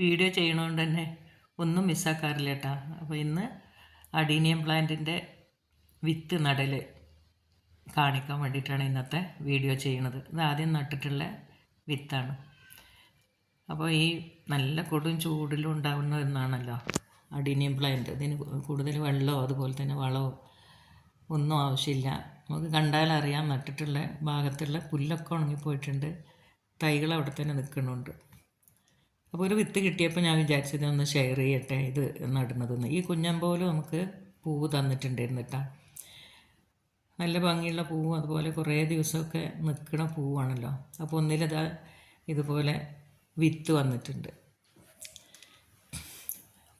Video ചെയ്യണോണ്ട് തന്നെ ഒന്നും മിസ്സാക്കാറില്ല കേട്ടോ. അപ്പോൾ ഇന്ന് അഡീനിയം പ്ലാന്റിൻ്റെ വിത്ത് നടൽ കാണിക്കാൻ വേണ്ടിയിട്ടാണ് ഇന്നത്തെ വീഡിയോ ചെയ്യണത്. ഇത് ആദ്യം നട്ടിട്ടുള്ള വിത്താണ്. അപ്പോൾ ഈ നല്ല കൊടും ചൂടിലും ഉണ്ടാവുന്ന ഒന്നാണല്ലോ അഡീനിയം പ്ലാന്റ്. ഇതിന് കൂടുതൽ വെള്ളമോ അതുപോലെ തന്നെ വളമോ ഒന്നും ആവശ്യമില്ല. നമുക്ക് കണ്ടാലറിയാം നട്ടിട്ടുള്ള ഭാഗത്തുള്ള പുല്ലൊക്കെ ഉണങ്ങിപ്പോയിട്ടുണ്ട്. തൈകൾ അവിടെ തന്നെ നിൽക്കുന്നുണ്ട്. അപ്പോൾ ഒരു വിത്ത് കിട്ടിയപ്പോൾ ഞാൻ വിചാരിച്ചത് ഒന്ന് ഷെയർ ചെയ്യട്ടെ ഇത് നടുന്നതെന്ന്. ഈ കുഞ്ഞമ്പോലും നമുക്ക് പൂവ് തന്നിട്ടുണ്ടായിരുന്നു കേട്ടോ. നല്ല ഭംഗിയുള്ള പൂവും അതുപോലെ കുറേ ദിവസമൊക്കെ നിൽക്കുന്ന പൂവാണല്ലോ. അപ്പോൾ ഒന്നിലിതാ ഇതുപോലെ വിത്ത് വന്നിട്ടുണ്ട്.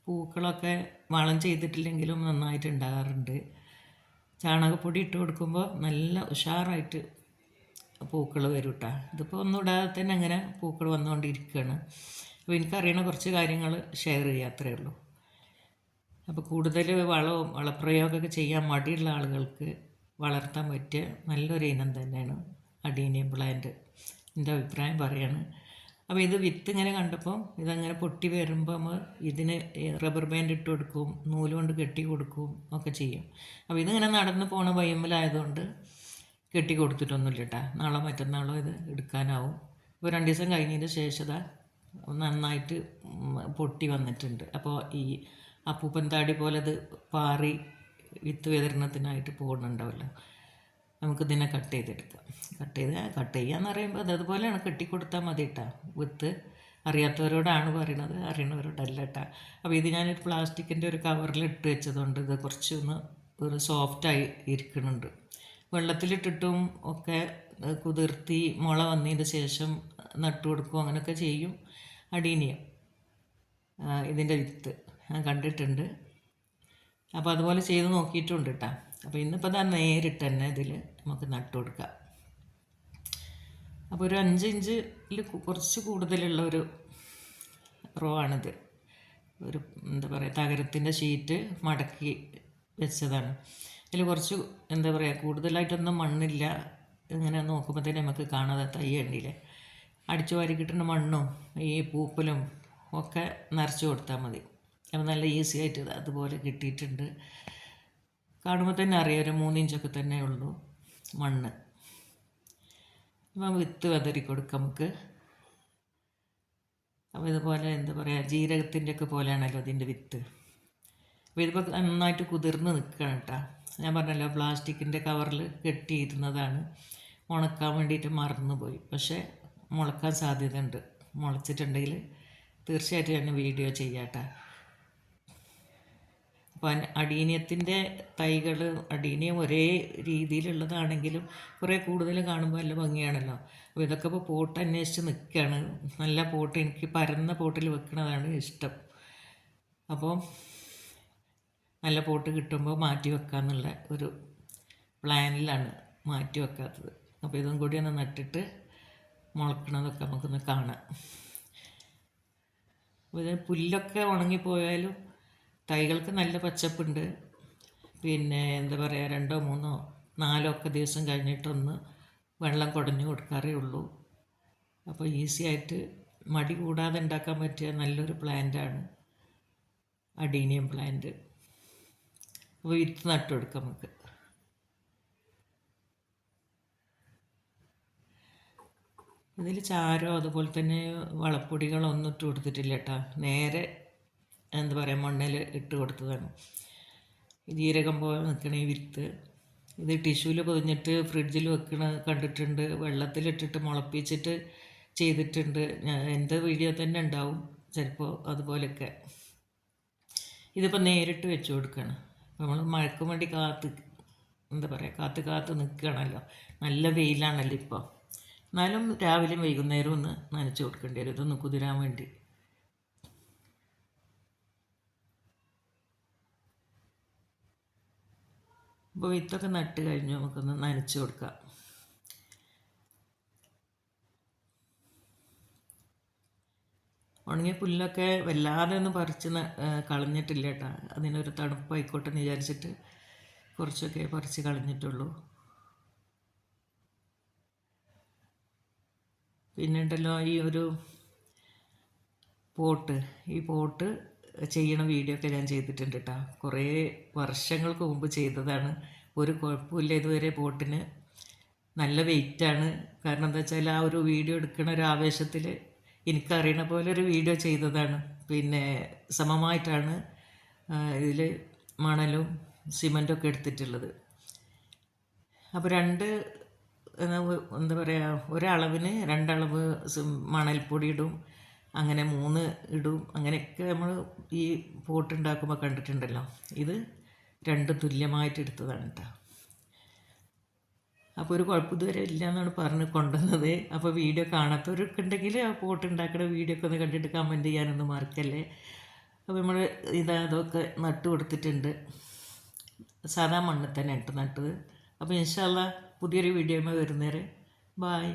പൂക്കളൊക്കെ വളം ചെയ്തിട്ടില്ലെങ്കിലും നന്നായിട്ട് ഉണ്ടാകാറുണ്ട്. ചാണകപ്പൊടി ഇട്ട് കൊടുക്കുമ്പോൾ നല്ല ഉഷാറായിട്ട് പൂക്കൾ വരും കേട്ടോ. ഇതിപ്പോൾ ഒന്നും ഇടാതെ തന്നെ അങ്ങനെ പൂക്കൾ വന്നുകൊണ്ടിരിക്കുകയാണ്. അപ്പോൾ എനിക്കറിയണ കുറച്ച് കാര്യങ്ങൾ ഷെയർ ചെയ്യുക, അത്രയേ ഉള്ളൂ. അപ്പോൾ കൂടുതൽ വളപ്രയോഗമൊക്കെ ചെയ്യാൻ മടിയുള്ള ആളുകൾക്ക് വളർത്താൻ പറ്റിയ നല്ലൊരു ഇനം തന്നെയാണ് അഡീനിയം പ്ലാന്റ്, എൻ്റെ അഭിപ്രായം പറയാണ്. അപ്പോൾ ഇത് വിത്ത് ഇങ്ങനെ കണ്ടപ്പോൾ ഇതങ്ങനെ പൊട്ടി വരുമ്പോൾ നമ്മൾ ഇതിന് റബ്ബർ ബാൻഡ് ഇട്ട് കൊടുക്കും, നൂല് കൊണ്ട് കെട്ടി കൊടുക്കും ഒക്കെ ചെയ്യും. അപ്പോൾ ഇതിങ്ങനെ നടന്ന് പോണ വയ്യമ്മലായതുകൊണ്ട് കെട്ടി കൊടുത്തിട്ടൊന്നുമില്ല കേട്ടോ. നാളെ മറ്റന്നാളോ ഇത് എടുക്കാനാവും. ഇപ്പോൾ 2 ദിവസം കഴിഞ്ഞതിന് ശേഷം നന്നായിട്ട് പൊട്ടി വന്നിട്ടുണ്ട്. അപ്പോൾ ഈ അപ്പൂപ്പൻ താടി പോലെ ഇത് പാറി വിത്ത് വിതരണത്തിനായിട്ട് പോകുന്നുണ്ടാവല്ലോ. നമുക്കിതിനെ കട്ട് ചെയ്തെടുക്കാം. കട്ട് ചെയ്യാന്ന് പറയുമ്പോൾ അതുപോലെയാണ് കെട്ടിക്കൊടുത്താൽ മതി കേട്ടോ. വിത്ത് അറിയാത്തവരോടാണ് പറയണത്, അറിയണവരോടല്ല കേട്ടോ. അപ്പോൾ ഇത് ഞാനൊരു പ്ലാസ്റ്റിക്കിൻ്റെ ഒരു കവറിൽ ഇട്ട് വെച്ചതുകൊണ്ട് ഇത് കുറച്ചൊന്ന് ഒരു സോഫ്റ്റായി ഇരിക്കുന്നുണ്ട്. വെള്ളത്തിലിട്ടിട്ടും ഒക്കെ കുതിർത്തി മുള വന്നതിന് ശേഷം നട്ടു കൊടുക്കും, അങ്ങനെയൊക്കെ ചെയ്യും. അഡീനിയം ഇതിൻ്റെ വിത്ത് ഞാൻ കണ്ടിട്ടുണ്ട്. അപ്പോൾ അതുപോലെ ചെയ്ത് നോക്കിയിട്ടുണ്ട് കേട്ടോ. അപ്പോൾ ഇന്നിപ്പോൾ നേരിട്ട് തന്നെ ഇതിൽ നമുക്ക് നട്ടു കൊടുക്കാം. അപ്പോൾ ഒരു 5 ഇഞ്ചിൽ കുറച്ച് കൂടുതലുള്ള ഒരു റോ ആണിത്. ഒരു എന്താ പറയുക, തകരത്തിൻ്റെ ഷീറ്റ് മടക്കി വെച്ചതാണ്. ഇതിൽ കുറച്ച് എന്താ പറയുക, കൂടുതലായിട്ടൊന്നും മണ്ണില്ല. ഇങ്ങനെ നോക്കുമ്പോൾ തന്നെ നമുക്ക് കാണാതെ തൈ ഉണ്ടില്ലേ. അടിച്ചു വാരി കിട്ടുന്ന മണ്ണും ഈ പൂപ്പലും ഒക്കെ നിറച്ച് കൊടുത്താൽ മതി. അപ്പോൾ നല്ല ഈസി ആയിട്ട് അതുപോലെ കിട്ടിയിട്ടുണ്ട്. കാണുമ്പോൾ തന്നെ അറിയാം ഒരു 3 ഇഞ്ചൊക്കെ തന്നെ ഉള്ളൂ മണ്ണ്. അപ്പം വിത്ത് വിതറി കൊടുക്കാം നമുക്ക്. അപ്പോൾ ഇതുപോലെ എന്താ പറയുക, ജീരകത്തിൻ്റെയൊക്കെ പോലെയാണല്ലോ ഇതിൻ്റെ വിത്ത്. അപ്പോൾ ഇതിപ്പോൾ നന്നായിട്ട് കുതിർന്ന് നിൽക്കുകയാണ് കേട്ടോ. ഞാൻ പറഞ്ഞല്ലോ പ്ലാസ്റ്റിക്കിൻ്റെ കവറിൽ കെട്ടിയിരുന്നതാണ്. ഉണക്കാൻ വേണ്ടിയിട്ട് മറന്നുപോയി. പക്ഷേ മുളക്കാൻ സാധ്യതയുണ്ട്. മുളച്ചിട്ടുണ്ടെങ്കിൽ തീർച്ചയായിട്ടും ഞാൻ വീഡിയോ ചെയ്യാം കേട്ടോ. അപ്പോൾ അഡീനിയത്തിൻ്റെ തൈകൾ, അഡീനിയം ഒരേ രീതിയിലുള്ളതാണെങ്കിലും കുറേ കൂടുതൽ കാണുമ്പോൾ നല്ല ഭംഗിയാണല്ലോ. അപ്പോൾ ഇതൊക്കെ ഇപ്പോൾ പോട്ട് അന്വേഷിച്ച് നിൽക്കുകയാണ്. നല്ല പോട്ട്, എനിക്ക് പരന്ന പോട്ടിൽ വെക്കുന്നതാണ് ഇഷ്ടം. അപ്പോൾ നല്ല പോട്ട് കിട്ടുമ്പോൾ മാറ്റി വെക്കാമെന്നുള്ള ഒരു പ്ലാനിലാണ് മാറ്റി വെക്കാത്തത്. അപ്പോൾ ഇതും കൂടി ഒന്ന് നട്ടിട്ട് മുളക്കണതൊക്കെ നമുക്കൊന്ന് കാണാം. അപ്പോൾ ഇതിന് പുല്ലൊക്കെ ഉണങ്ങിപ്പോയാലും തൈകൾക്ക് നല്ല പച്ചപ്പുണ്ട്. പിന്നെ എന്താ പറയുക, 2, 3, 4 ദിവസം കഴിഞ്ഞിട്ടൊന്ന് വെള്ളം കുടഞ്ഞു കൊടുക്കാറേ ഉള്ളൂ. അപ്പോൾ ഈസി ആയിട്ട് മടി കൂടാതെ ഉണ്ടാക്കാൻ പറ്റിയ നല്ലൊരു പ്ലാന്റാണ് അഡീനിയം പ്ലാന്റ്. അപ്പോൾ വിത്ത് നട്ടു കൊടുക്കാം നമുക്ക്. ഇതിൽ ചാരോ അതുപോലെ തന്നെ വളപ്പൊടികളൊന്നും ഇട്ട് കൊടുത്തിട്ടില്ല കേട്ടോ. നേരെ എന്താ പറയുക, മണ്ണിൽ ഇട്ട് കൊടുത്തതാണ്. ജീരകം പോലെ നിൽക്കണ ഈ വിത്ത് ഇത് ടിഷ്യൂവിൽ പൊതിഞ്ഞിട്ട് ഫ്രിഡ്ജിൽ വെക്കണ കണ്ടിട്ടുണ്ട്. വെള്ളത്തിലിട്ടിട്ട് മുളപ്പിച്ചിട്ട് ചെയ്തിട്ടുണ്ട്. എൻ്റെ വീഡിയോ തന്നെ ഉണ്ടാവും ചിലപ്പോൾ അതുപോലെയൊക്കെ. ഇതിപ്പോൾ നേരിട്ട് വെച്ച് കൊടുക്കണം. നമ്മൾ മഴയ്ക്ക് വേണ്ടി എന്താ പറയുക, കാത്ത് നിൽക്കുകയാണല്ലോ. നല്ല വെയിലാണല്ലോ ഇപ്പോൾ. എന്നാലും രാവിലെയും വൈകുന്നേരവും ഒന്ന് നനച്ച് കൊടുക്കേണ്ടി വരും, ഇതൊന്ന് കുതിരാൻ വേണ്ടി. അപ്പോൾ വിത്തൊക്കെ നട്ട് കഴിഞ്ഞു നമുക്കൊന്ന് നനച്ച് കൊടുക്കാം. ഉണങ്ങിയ പുല്ലൊക്കെ വല്ലാതെ ഒന്നും പറിച്ച് കളഞ്ഞിട്ടില്ല കേട്ടോ. അതിനൊരു തണുപ്പായിക്കോട്ടെ എന്ന് വിചാരിച്ചിട്ട് കുറച്ചൊക്കെ പറിച്ച് കളഞ്ഞിട്ടുള്ളൂ. പിന്നെ ഉണ്ടല്ലോ ഈ ഒരു ഈ പോട്ട് ചെയ്യണ വീഡിയോ ഒക്കെ ഞാൻ ചെയ്തിട്ടുണ്ട് കേട്ടോ. കുറേ വർഷങ്ങൾക്ക് മുമ്പ് ചെയ്തതാണ്. ഒരു കുഴപ്പമില്ല ഇതുവരെ. പോട്ടിന് നല്ല വെയിറ്റാണ്. കാരണം എന്താ വെച്ചാൽ ആ ഒരു വീഡിയോ എടുക്കണ ഒരു ആവേശത്തിൽ എനിക്കറിയണ പോലെ ഒരു വീഡിയോ ചെയ്തതാണ്. പിന്നെ സമമായിട്ടാണ് ഇതിൽ മണലും സിമൻറ്റൊക്കെ എടുത്തിട്ടുള്ളത്. അപ്പോൾ എന്താ പറയുക, ഒരളവിന് 2 അളവ് മണൽപ്പൊടി ഇടും, അങ്ങനെ 3 ഇടും. അങ്ങനെയൊക്കെ നമ്മൾ ഈ പോട്ടുണ്ടാക്കുമ്പോൾ കണ്ടിട്ടുണ്ടല്ലോ. ഇത് 2 തുല്യമായിട്ട് എടുത്തതാണ് കേട്ടോ. അപ്പോൾ ഒരു കുഴപ്പം ഇതുവരെ ഇല്ല എന്നാണ് പറഞ്ഞ് കൊണ്ടുവന്നത്. അപ്പോൾ വീഡിയോ കാണാത്തവരൊക്കെ ഉണ്ടെങ്കിൽ ആ പോട്ടുണ്ടാക്കുന്ന വീഡിയോ ഒക്കെ ഒന്ന് കണ്ടിട്ട് കമൻറ്റ് ചെയ്യാനൊന്നും മറക്കല്ലേ. അപ്പോൾ നമ്മൾ അതൊക്കെ നട്ട് കൊടുത്തിട്ടുണ്ട്. സാധാ മണ്ണിൽ തന്നെ നട്ടത്. അപ്പോൾ ഇൻഷാ അല്ലാഹ് പുതിയൊരു വീഡിയോയുമായി വരുന്നേരെ ബായ്.